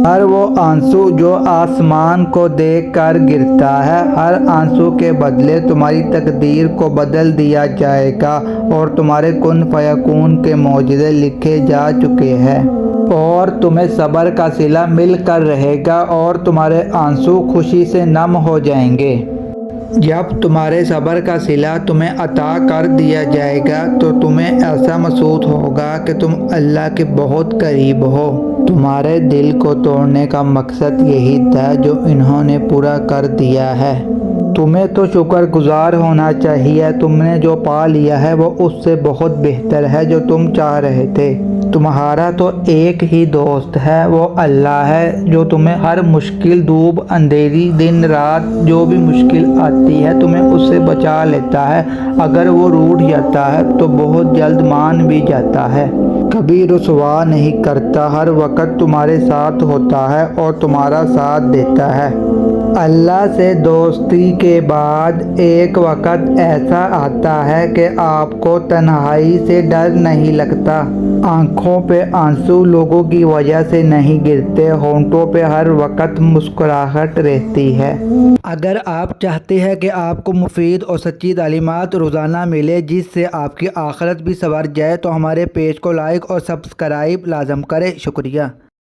ہر وہ آنسو جو آسمان کو دیکھ کر گرتا ہے، ہر آنسو کے بدلے تمہاری تقدیر کو بدل دیا جائے گا اور تمہارے کن فیکون کے معجزے لکھے جا چکے ہیں، اور تمہیں صبر کا صلہ مل کر رہے گا اور تمہارے آنسو خوشی سے نم ہو جائیں گے۔ جب تمہارے صبر کا صلہ تمہیں عطا کر دیا جائے گا تو تمہیں ایسا محسوس ہوگا کہ تم اللہ کے بہت قریب ہو۔ تمہارے دل کو توڑنے کا مقصد یہی تھا جو انہوں نے پورا کر دیا ہے۔ تمہیں تو شکر گزار ہونا چاہیے، تم نے جو پا لیا ہے وہ اس سے بہت بہتر ہے جو تم چاہ رہے تھے۔ تمہارا تو ایک ہی دوست ہے، وہ اللہ ہے جو تمہیں ہر مشکل، دھوپ اندھیری، دن رات جو بھی مشکل آتی ہے تمہیں اس سے بچا لیتا ہے۔ اگر وہ روٹھ جاتا ہے تو بہت جلد مان بھی جاتا ہے، کبھی رسوا نہیں کرتا، ہر وقت تمہارے ساتھ ہوتا ہے اور تمہارا ساتھ دیتا ہے۔ اللہ سے دوستی کے بعد ایک وقت ایسا آتا ہے کہ آپ کو تنہائی سے ڈر نہیں لگتا، آنکھوں پہ آنسو لوگوں کی وجہ سے نہیں گرتے، ہونٹوں پہ ہر وقت مسکراہٹ رہتی ہے۔ اگر آپ چاہتے ہیں کہ آپ کو مفید اور سچی تعلیمات روزانہ ملے جس سے آپ کی آخرت بھی سنور جائے تو ہمارے پیج کو لائک اور سبسکرائب لازم کریں۔ شکریہ۔